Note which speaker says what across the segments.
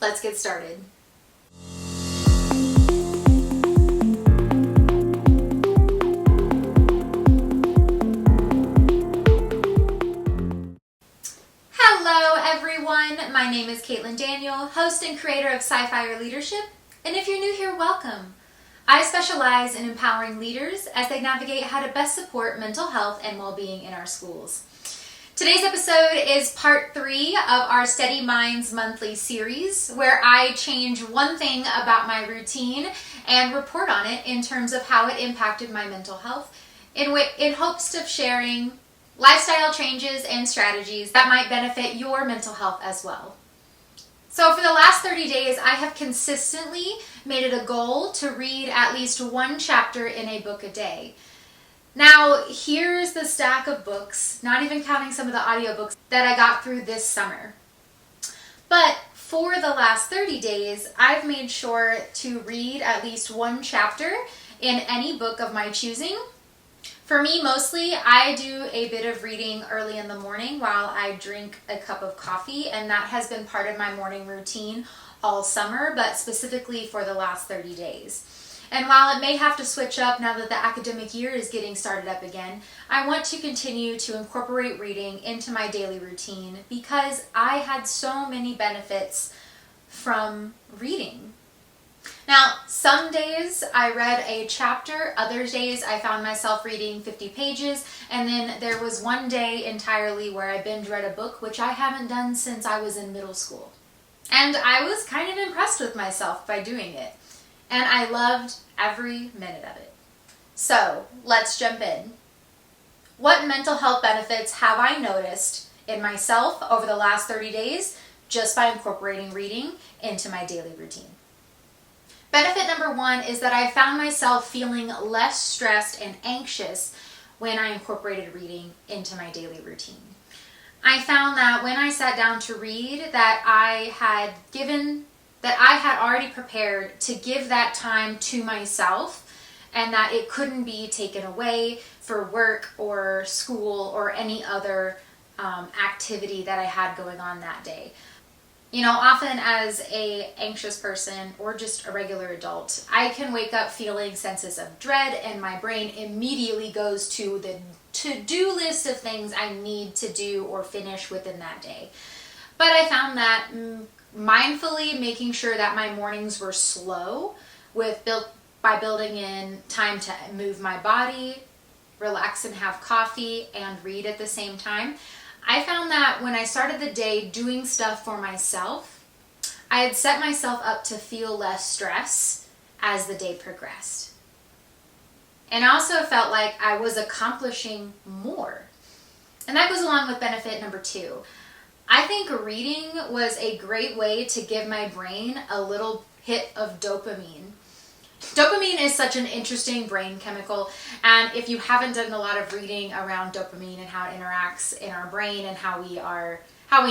Speaker 1: let's get started. Hello everyone, my name is Kaitlyn Daniel, host and creator of Sci-Fi Leadership, and if you're new here, welcome. I specialize in empowering leaders as they navigate how to best support mental health and well-being in our schools. Today's episode is part 3 of our Steady Minds monthly series, where I change one thing about my routine and report on it in terms of how it impacted my mental health in hopes of sharing lifestyle changes and strategies that might benefit your mental health as well. So for the last 30 days, I have consistently made it a goal to read at least one chapter in a book a day. Now, here's the stack of books, not even counting some of the audiobooks that I got through this summer. But for the last 30 days, I've made sure to read at least one chapter in any book of my choosing. For me, mostly, I do a bit of reading early in the morning while I drink a cup of coffee, and that has been part of my morning routine all summer, but specifically for the last 30 days. And while it may have to switch up now that the academic year is getting started up again, I want to continue to incorporate reading into my daily routine because I had so many benefits from reading. Now, some days I read a chapter, other days I found myself reading 50 pages, and then there was one day entirely where I binge read a book, which I haven't done since I was in middle school. And I was kind of impressed with myself by doing it, and I loved every minute of it. So, let's jump in. What mental health benefits have I noticed in myself over the last 30 days just by incorporating reading into my daily routine? Benefit number 1 is that I found myself feeling less stressed and anxious when I incorporated reading into my daily routine. I found that when I sat down to read that I had already prepared to give that time to myself and that it couldn't be taken away for work or school or any other activity that I had going on that day. You know, often as an anxious person or just a regular adult, I can wake up feeling senses of dread and my brain immediately goes to the to-do list of things I need to do or finish within that day. But I found that mindfully making sure that my mornings were slow by building in time to move my body, relax and have coffee, and read at the same time, I found that when I started the day doing stuff for myself, I had set myself up to feel less stress as the day progressed. And I also felt like I was accomplishing more. And that goes along with benefit number 2. I think reading was a great way to give my brain a little hit of dopamine. Dopamine is such an interesting brain chemical, and if you haven't done a lot of reading around dopamine and how it interacts in our brain and how we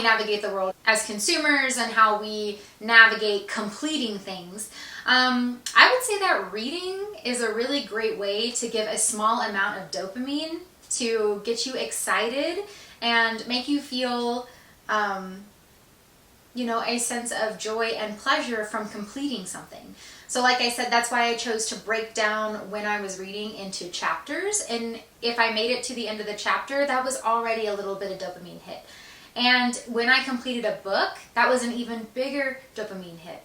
Speaker 1: navigate the world as consumers and how we navigate completing things, I would say that reading is a really great way to give a small amount of dopamine to get you excited and make you feel a sense of joy and pleasure from completing something. So like I said, that's why I chose to break down when I was reading into chapters. And if I made it to the end of the chapter, that was already a little bit of dopamine hit. And when I completed a book, that was an even bigger dopamine hit.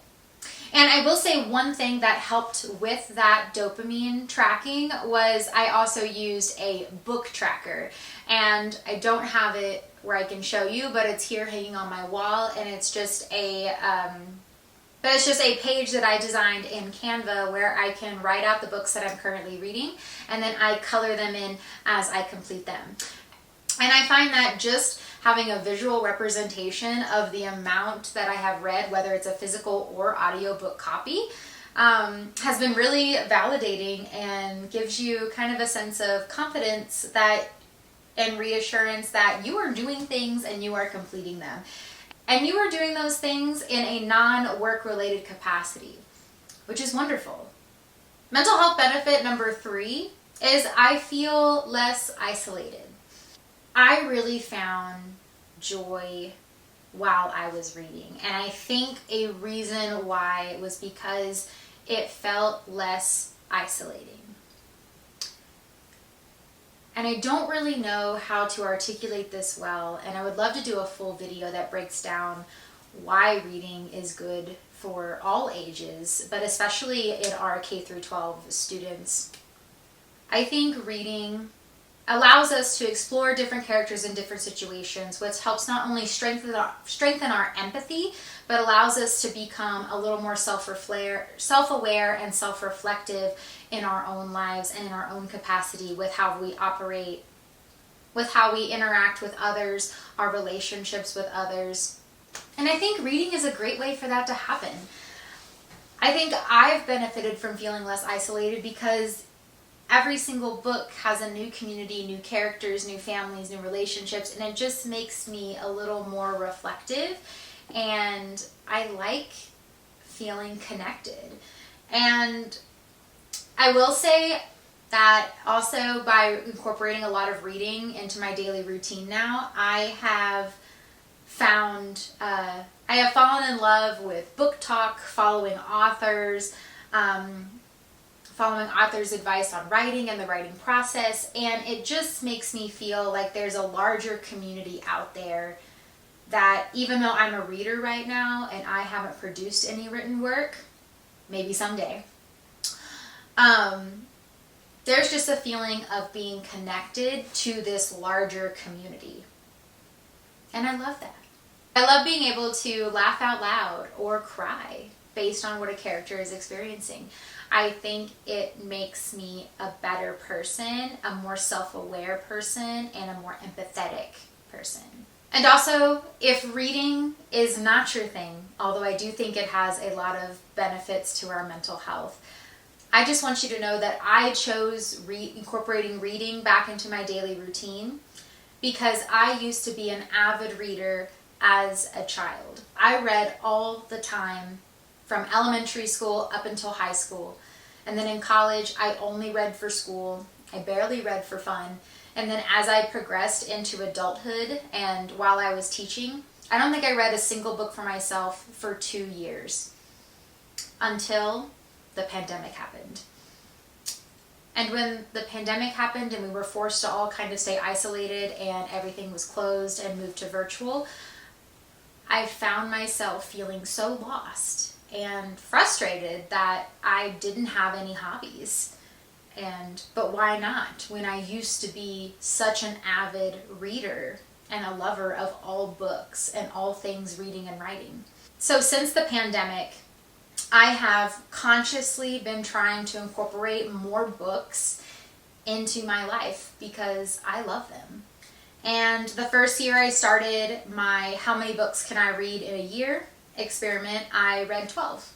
Speaker 1: And I will say one thing that helped with that dopamine tracking was I also used a book tracker. And I don't have it where I can show you, but it's here hanging on my wall, and it's just a page that I designed in Canva where I can write out the books that I'm currently reading, and then I color them in as I complete them. And I find that just having a visual representation of the amount that I have read, whether it's a physical or audiobook copy, has been really validating and gives you kind of a sense of confidence and reassurance that you are doing things and you are completing them. And you are doing those things in a non-work related capacity, which is wonderful. Mental health benefit number 3 is I feel less isolated. I really found joy while I was reading. And I think a reason why was because it felt less isolating. And I don't really know how to articulate this well, and I would love to do a full video that breaks down why reading is good for all ages, but especially in our K through 12 students. I think reading allows us to explore different characters in different situations, which helps not only strengthen our empathy, but allows us to become a little more self-aware and self-reflective in our own lives and in our own capacity with how we operate, with how we interact with others, our relationships with others. And I think reading is a great way for that to happen. I think I've benefited from feeling less isolated because every single book has a new community, new characters, new families, new relationships, and it just makes me a little more reflective, and I like feeling connected. And I will say that also by incorporating a lot of reading into my daily routine now, I have fallen in love with book talk, following authors' advice on writing and the writing process, and it just makes me feel like there's a larger community out there that even though I'm a reader right now and I haven't produced any written work, maybe someday, there's just a feeling of being connected to this larger community. And I love that. I love being able to laugh out loud or cry based on what a character is experiencing. I think it makes me a better person, a more self-aware person, and a more empathetic person. And also, if reading is not your thing, although I do think it has a lot of benefits to our mental health, I just want you to know that I chose incorporating reading back into my daily routine because I used to be an avid reader as a child. I read all the time from elementary school up until high school. And then in college, I only read for school. I barely read for fun. And then as I progressed into adulthood and while I was teaching, I don't think I read a single book for myself for 2 years until the pandemic happened. And when the pandemic happened and we were forced to all kind of stay isolated and everything was closed and moved to virtual, I found myself feeling so lost and frustrated that I didn't have any hobbies. But why not when I used to be such an avid reader and a lover of all books and all things reading and writing? So since the pandemic, I have consciously been trying to incorporate more books into my life because I love them. And the first year I started my how many books can I read in a year experiment, I read 12.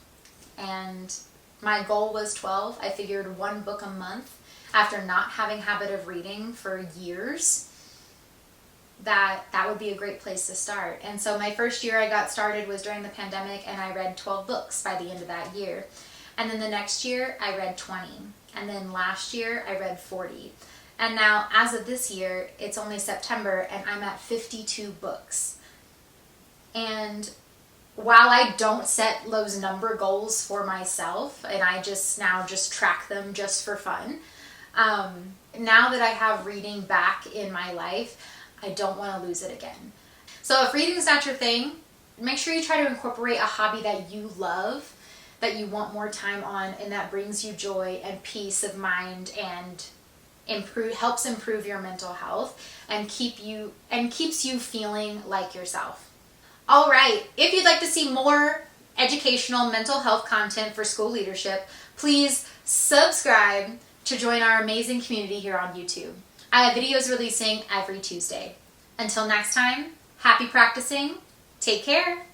Speaker 1: And my goal was 12. I figured 1 book a month after not having habit of reading for years, that would be a great place to start. And so my first year I got started was during the pandemic, and I read 12 books by the end of that year. And then the next year I read 20. And then last year I read 40. And now, as of this year, it's only September, and I'm at 52 books. And while I don't set those number goals for myself, and I just track them just for fun, now that I have reading back in my life, I don't want to lose it again. So if reading is not your thing, make sure you try to incorporate a hobby that you love, that you want more time on, and that brings you joy and peace of mind and helps improve your mental health and keeps you feeling like yourself. All right, if you'd like to see more educational mental health content for school leadership, please subscribe to join our amazing community here on YouTube. I have videos releasing every Tuesday. Until next time, happy practicing, take care.